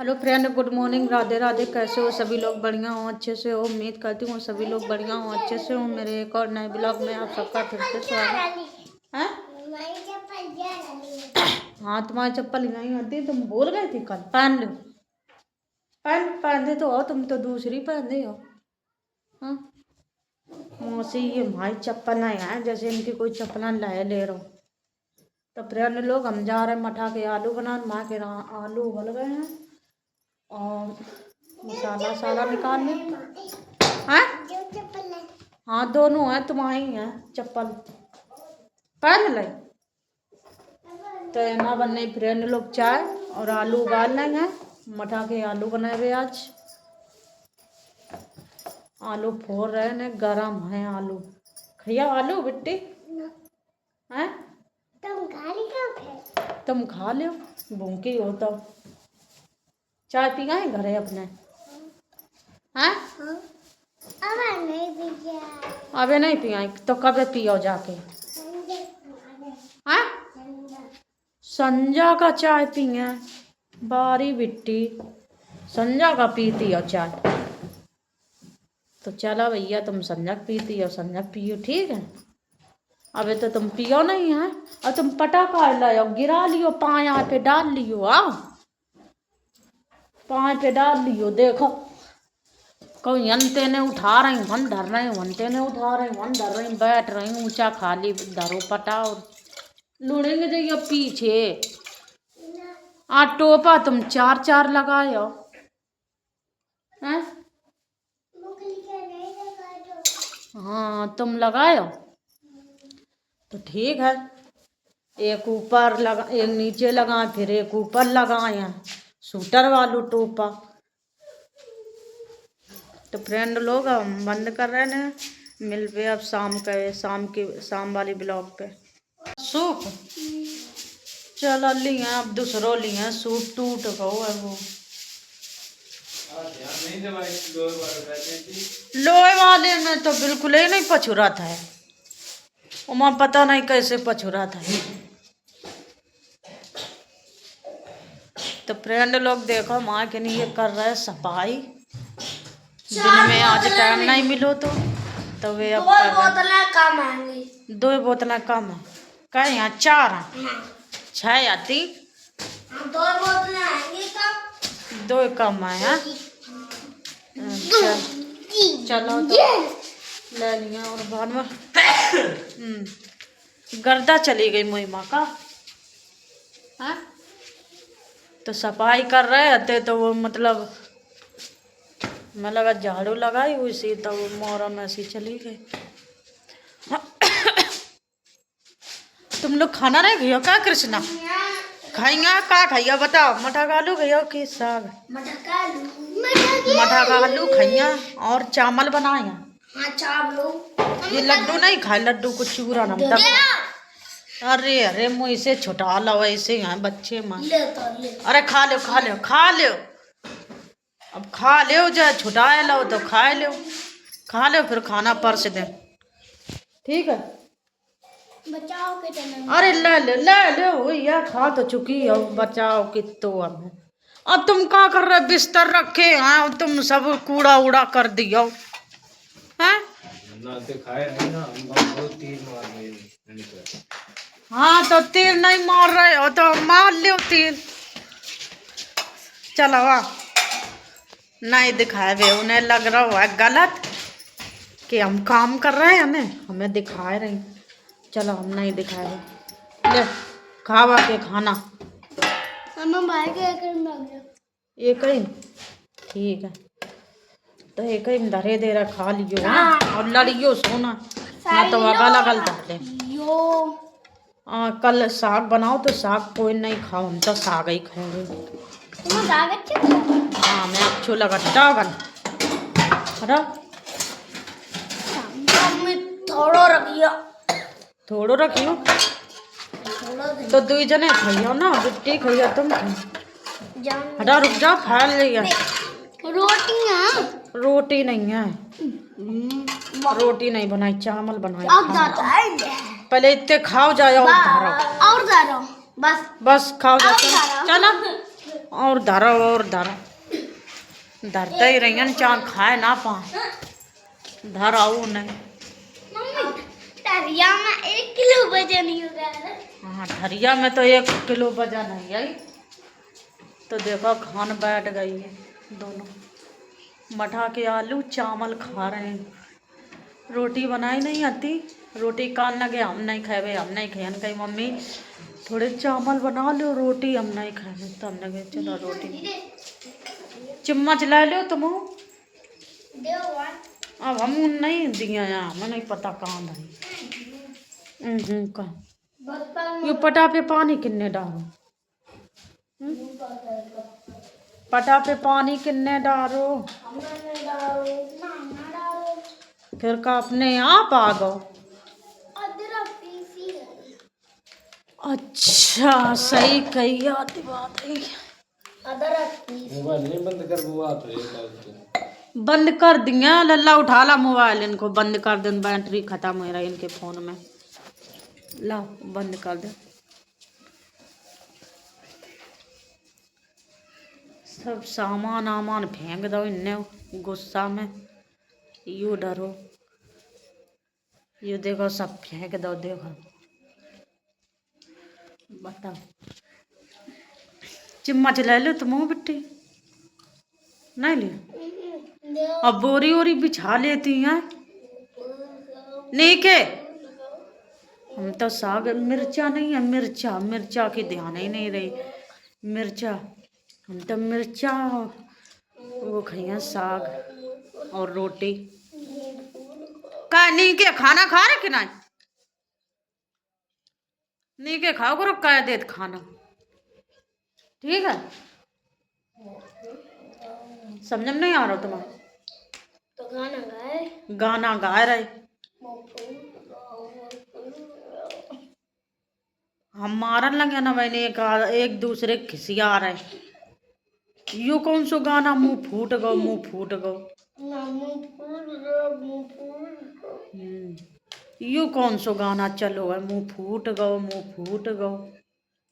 Hello friend, good morning, Radhe Radhe. कैसे हो सभी लोग? बढ़िया हो, अच्छे से हो? उम्मीद करती हूँ सभी लोग बढ़िया हो, अच्छे से हो। मेरे एक और नए ब्लॉग में आप सबका फिर से स्वागत है। हाँ, तुम्हारी चप्पल नहीं आती, तुम बोल गए थे कल पहन लो। पहनते तो हो, तुम तो दूसरी पहनते हो। हाँ, मौसी ये हमारी चप्पल नहीं है, जैसे इनकी कोई चप्पल ले रहा हूँ। तो फ्रेंड लोग, हम जा रहे हैं मठा के आलू बनाने। माँ के आलू उबल गए हैं और मसाला सारा निकाल ले। हाँ हाँ, दोनों हैं, तुम्हारी हैं चप्पल, पहन ले। तो ना बनने फ्रेंड लोग चाय और आलू उबाल लेंगे। मठा के आलू बनाए हुए आज। आलू फोड़ रहे हैं, गरम है आलू। खैया आलू बिट्टी हैं? तुम खा लो, भूखी हो तो। चाय पी गए घरे अपने? हैं? अबे नहीं पिया तो कब पियो जाके? हाँ, संजा का चाय पिए बारी बिट्टी, संजा का पीती हो चाय। तो चला भैया, तुम संजा पीती हो, संजा पियो, ठीक है। अबे तो तुम पियो नहीं है, और तुम पटाखा लाओ, गिरा लियो, पाया पे डाल लियो। आओ, पाए पे डाल लियो, देखो कोई अंते ने उठा रही, वन धर रही, वनते ने उठा रही, वन धर रही, बैठ रही ऊंचा, खाली धरो पटा और लुड़ेंगे जाइए पीछे। टोपा तुम चार चार लगाए हो हैं? हाँ, तुम लगाए हो तो ठीक है। एक ऊपर लगा, एक नीचे लगा, फिर एक ऊपर लगाए सूटर वालू टोपा। तो फ्रेंड लोग, हम बंद कर रहे हैं, मिलते अब शाम वाली ब्लॉग पे। सूप चल लिए, अब दूसरों लिए सूट टूट गो है वो। लोहे वाले में तो बिल्कुल ही नहीं पछुरा था, उमा पता नहीं कैसे पछुरा था। तो फ्रेंड लोग देखो, माँ के लिए कर रहे सफाई। दिन में आज टाइम नहीं मिलो तो वे अब दो बोतलें कम है। कहीं यहाँ 4 हैं, 6 आती, 2 बोतलें आएंगी कम, 2 कम है। चलो तो ले लिया। और बाद में गर्दा चली गई मोई माँ का। हाँ, तो सफाई कर रहे थे तो वो मतलब मैं लगा झाड़ू लगाई उसी, तो वो मोरम ऐसी चली गई। तुम लोग खाना नहीं खाइयो क्या कृष्णा? खाइया का खाइया बताओ? मठा का आलू खाइयो कि साग? मठा का आलू खाइया और चावल बनाया। हाँ, चावल। ये लड्डू नहीं खाए, लड्डू को चूरा नमता। अरे अरे, मुँह से छुटा लो, ऐसे हैं बच्चे माँ। अरे खा लो खा लो खा लो, अब खा लो, जो छुटाए लो तो खा लो, खा लो, फिर खाना परस दे, ठीक है। बचाओ के तो अरे ले लो या खा तो चुकी हो, बचाओ कि तो अब तुम क्या कर रहे? बिस्तर रखे हैं, तुम सब कूड़ा उड़ा कर दियो हैं? हाँ, तो तीर नहीं मार रहे हो तो मार लो तीर। चलो वाह, नहीं दिखाए वे, उन्हें लग रहा हुआ गलत कि हम काम कर रहे हैं, हमें दिखाए रही। चलो हम नहीं दिखाए, ले खावा के खाना। एक ही ठीक है, तो एक ही धरे दे रहा, खा लियो। हाँ, और लड़ियो सोना ना तो अगल अगल धर ले। कल साग बनाओ तो साग कोई नहीं खाओ, हम तो साग ही खाएंगे। हाँ, मैं अच्छो लगा टागन थोड़ो रखियो तो 2 जने खाइयो ना, बिट्टी खाइयो तुम। हटा रुक जाओ, खा लिया। रोटी नहीं है, रोटी नहीं बनाई, चावल बनाई। पहले इतने खाओ जाओ और बस खाओ जाओ। चलो और धरो और धरो, धरते ही रही चांद खाए ना पा धर आऊ नहीं। ठरिया में 1 किलो वजन नहीं होगा। हाँ ठरिया में तो 1 किलो वजन नहीं आई। तो देखो खान बैठ गई है दोनों, मठा के आलू चावल खा रहे हैं। रोटी बनाई नहीं आती, रोटी कान लगे हम नहीं खाए, हम नहीं खाए। कही मम्मी थोड़े चावल बना लो, रोटी हम नहीं खाए। तो हमने कहा चलो रोटी चम्मच ला लो तुम। अब हम नहीं दिया यहाँ, हमें नहीं पता कहाँ धरी। कहाँ ये पटा पे पानी किन्ने डालो, पटा पे पानी किन्ने डालो, फिर का अपने आप आ गो। अच्छा सही कही आती बात है। मोबाइल नहीं बंद कर, वो आप बंद कर दिया लल्ला, उठा ला मोबाइल, इनको बंद कर दे, बैटरी खत्म हो रहा है इनके फोन में। ला बंद कर दे, सब सामान आमान फेंक दो इन्ने गुस्सा में। यू डरो, ये देखो सब फेंक दो, देखो बताओ। चम्मच ले लो तुम बिट्टी, नहीं ले। अब बोरी ओरी बिछा लेती हैं नहीं के। हम तो साग, मिर्चा नहीं है, मिर्चा मिर्चा की ध्यान ही नहीं रही। मिर्चा हम तो मिर्चा वो खाइए, साग और रोटी का। नहीं के खाना खा रहे कि नहीं, नहीं के खाओ करो कह देत खाना, ठीक है। समझ में नहीं आ रहा तुम्हारा, तो गाना गाए, गाना गा रहे। हम मारन लगे ना मैंने, एक दूसरे खिसिया रहे। यू कौन सो गाना, मुंह फूट गो मुंह फूट गो। यू कौन सो गाना चलो है, मुंह फूट गो मुंह फूट गो।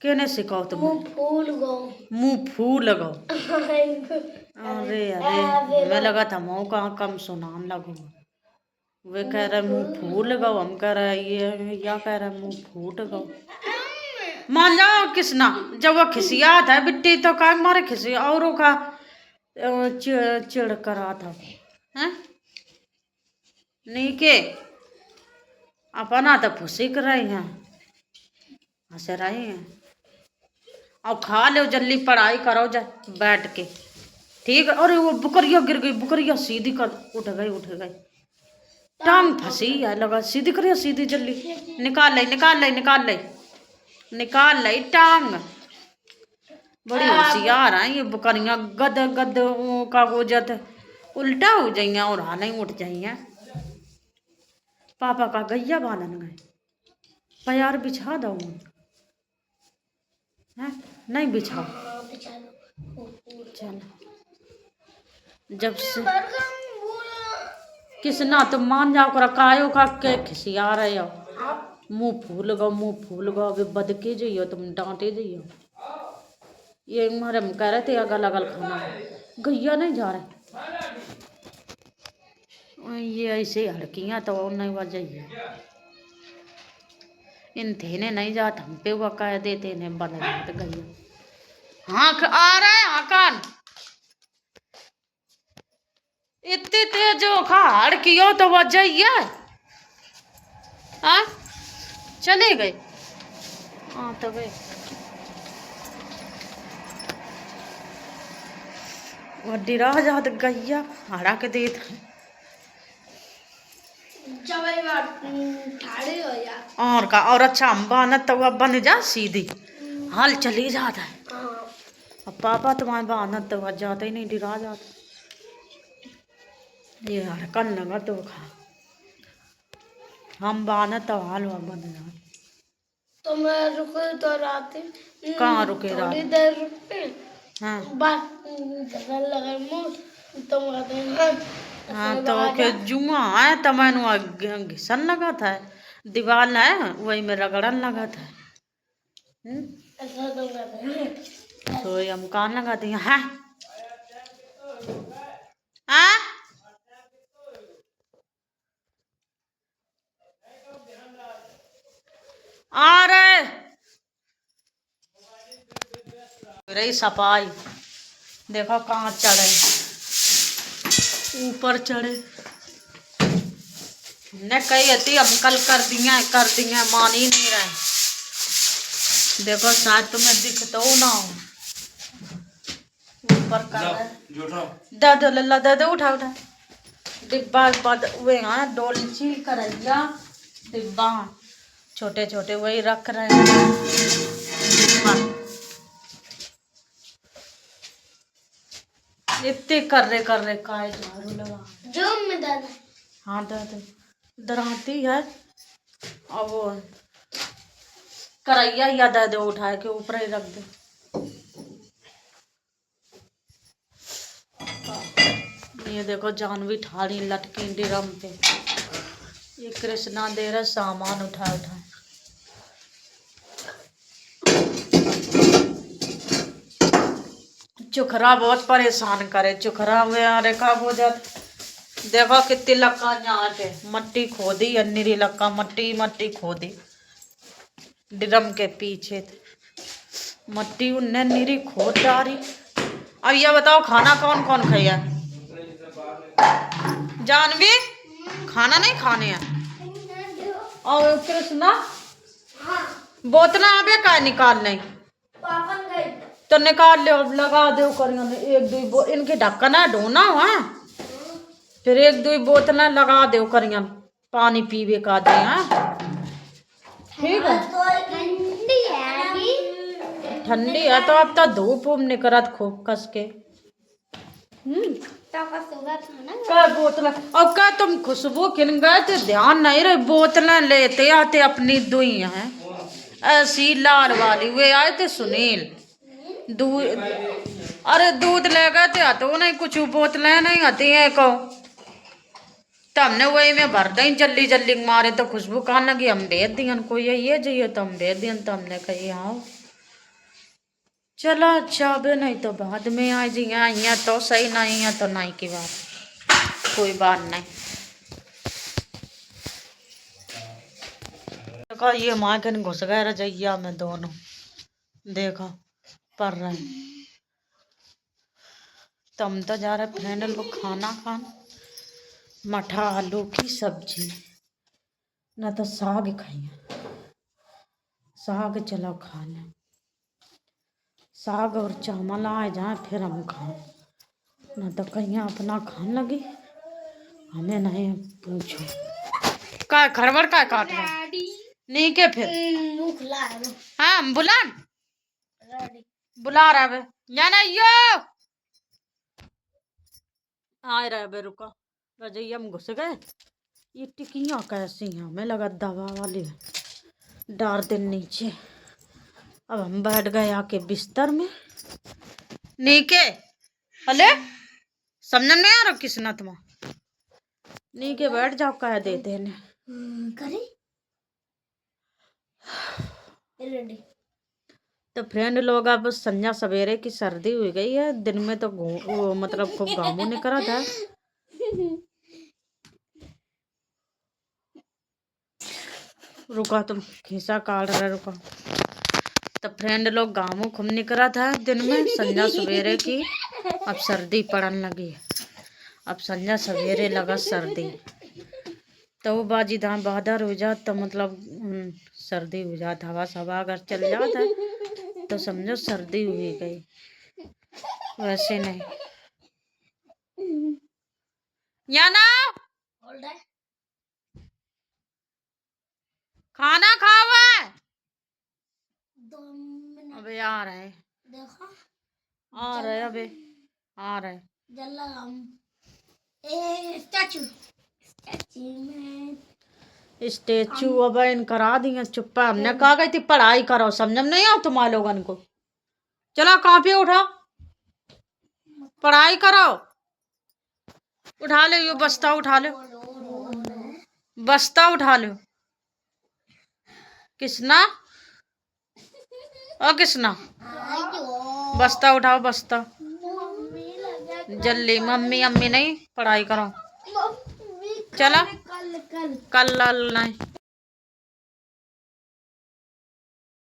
केने सिखाओ तुम, मुंह फूल गो, मुंह फूल गो। अरे अरे मैं लगा था मुँह कहाँ कम सुनान लगो। वे कह रहे मुंह फूल गो, हम कह रहे ये या कह रहे मुंह फूट गो। मान जाओ किसना, जब वो खिसियात है बिट्टी तो का मारे खिसिया औरों का चिड़ करा था हैं। नहीं के अपना तो फुसी कर रही हैं, हंस रही हैं। और खा लो जल्दी, पढ़ाई करो जा बैठ के, ठीक है। अरे वो बुकरिया गिर गई, बुकरिया सीधी कर, उठ गई उठ गई, टांग फंसी है लगा, सीधी करिए सीधी जल्दी, निकाल ले निकाल ले निकाल ले निकाल ले टांग। बड़ी होशियार है ये बुकरियाँ, गद गद का गोजत उल्टा हो जाइए और हाल ही उठ जाइए। पापा का गैया बांधन गए, प्यार बिछा दो है नहीं बिछाओ। चल जब से किसना तुम मान जाओ कर कायो का के खिसिया रहे हो। मुंह फूल गो अभी बद के जाइयो, तुम डांटे जाइयो। ये हमारे हम कह रहे थे अगल अगल खाना, गैया नहीं जा रहे। ये ऐसे हड़कियाँ तो नहीं बजाइए, इन थे ने नहीं जात हम पे वो कह देते ने बन जाते गैया। हाँ आ रहे हैं कान इतनी तेज जो खा हड़कियो तो बजाइए। हाँ चले गए, हाँ तो गए वड्डी रह जात गैया हड़ा के देत और का। और अच्छा हम बानत तो अब बन जा सीधी हाल चली जाता है। अब पापा तुम्हारे बानत तो जाता ही नहीं, डिरा जाता ये हड़कन लगा तो खा। हम बानत तो हाल वहाँ बन जा। तो मैं रुके तो रात कहाँ रुके रात, थोड़ी देर रुके। हाँ लगा मुँह तुम कहते हैं हाँ तो के जुआ है तो मैंने घिसन लगा था, दीवार है वही में रगड़न लगा था। ऐसा तुम कहते हैं तो ये हम कान लगा दिए हैं। हाँ आ रहे रही सफाई। देखो कहाँ चढ़े, ऊपर चढ़े। ने कही थी हम कल कर दिए मान ही नहीं रहे। देखो शायद तुम्हें दिख तो ना हो, ऊपर कर रहे। दे लल्ला दे उठा उठा डिब्बा वे हाँ डोलची करैया डिब्बा छोटे छोटे वही रख रहे हैं। इतने कर रहे काय झाड़ू लगा जो में दादा। हाँ दादा दराती है। अब वो करैया या दे दे उठाए के ऊपर ही रख दे। ये देखो जानवी ठाड़ी लटकी ड्रम पे। ये कृष्णा दे रहा सामान उठा उठा। चुखरा बहुत परेशान करे। चुखरा में रेखा हो जाता। देखो कितनी लक्का यहाँ पे मट्टी खोदी अन्नीरी लक्का मट्टी खोदी ड्रम के पीछे मट्टी उनने नीरी खोद डाली। अब ये बताओ खाना कौन कौन खाया? जानवी खाना नहीं खाने हैं। और कृष्णा बोतना आबे का निकाल नहीं तो निकाल ले लगा दो करिए। एक दो इनके ढक्कन है ढोना हुआ फिर एक दो बोतल लगा दो करिए पानी पीवे का दे। ठीक है ठंडी है तो अब तो धूप उम निकलत खूब कस के। क्या बोतल अब क्या तुम खुशबू किन गए थे ध्यान नहीं रहे। बोतलें लेते आते अपनी दुई हैं ऐसी लाल वाली। वे आए थे सुनील दूध अरे दूध ले गए थे तो उन्हें कुछ बोतलें नहीं आती हैं को तो हमने वही में भर दी जल्दी जल्दी मारे तो खुशबू कहने लगी हम भेज दियन को ये चाहिए तो हम भेज दियन। तो हमने कही आओ चलो अच्छा बे नहीं तो बाद में आ जी यहाँ तो सही नहीं है तो नहीं की बात कोई बात नहीं। देखो ये माँ के घुस गए रजैया में दोनों देखो पड़ रहे। तो हम तो जा रहे फ्रेंड लोग खाना खान मठा आलू की सब्जी ना तो साग खाइए। साग चलो खाने साग और चावल आए जाए फिर हम खाएं ना तो कहीं अपना खाने लगी हमें नहीं पूछो। का खरबर का काट रहा नहीं के फिर हाँ बुला रहा है या ना यो आ रहा है रुका रजैया में घुस गए। ये टिकियाँ कैसी हैं हमें लगा दवा वाली डाल दे नीचे। अब हम बैठ गए आके बिस्तर में नीके अले समझ नहीं आ रहा किसना तुम नीके बैठ जाओ कह देते हैं तो फ्रेंड लोग अब संध्या सवेरे की सर्दी हुई गई है। दिन में तो मतलब खूब गामू नहीं करा था। रुका तुम खीसा काट रहे रुका। तो फ्रेंड लोग गामू खूब निकला था दिन में संध्या सवेरे की अब सर्दी पड़न लगी। अब संध्या सवेरे लगा सर्दी तो वो बाजी धाम बादर हो जात तो मतलब सर्दी हो जात हवा सवा अगर चल जाता है तो समझो सर्दी हुई गई। वैसे नहीं या ना खाना खावा अबे आ रहे देखो आ रहे अबे आ रहे स्टेचू अब इन करा दिए चुप्पा। हमने कहा गई थी पढ़ाई करो समझ में नहीं आओ तुम्हारे लोगन को। चलो कॉपी उठा पढ़ाई करो उठा लो। ये बस्ता उठा लो बस्ता उठा लो। किसना ओ किसना बस्ता उठाओ बस्ता। मम्मी लगा जल्दी मम्मी अम्मी नहीं पढ़ाई करो। मम्मी चला कल कल कल नहीं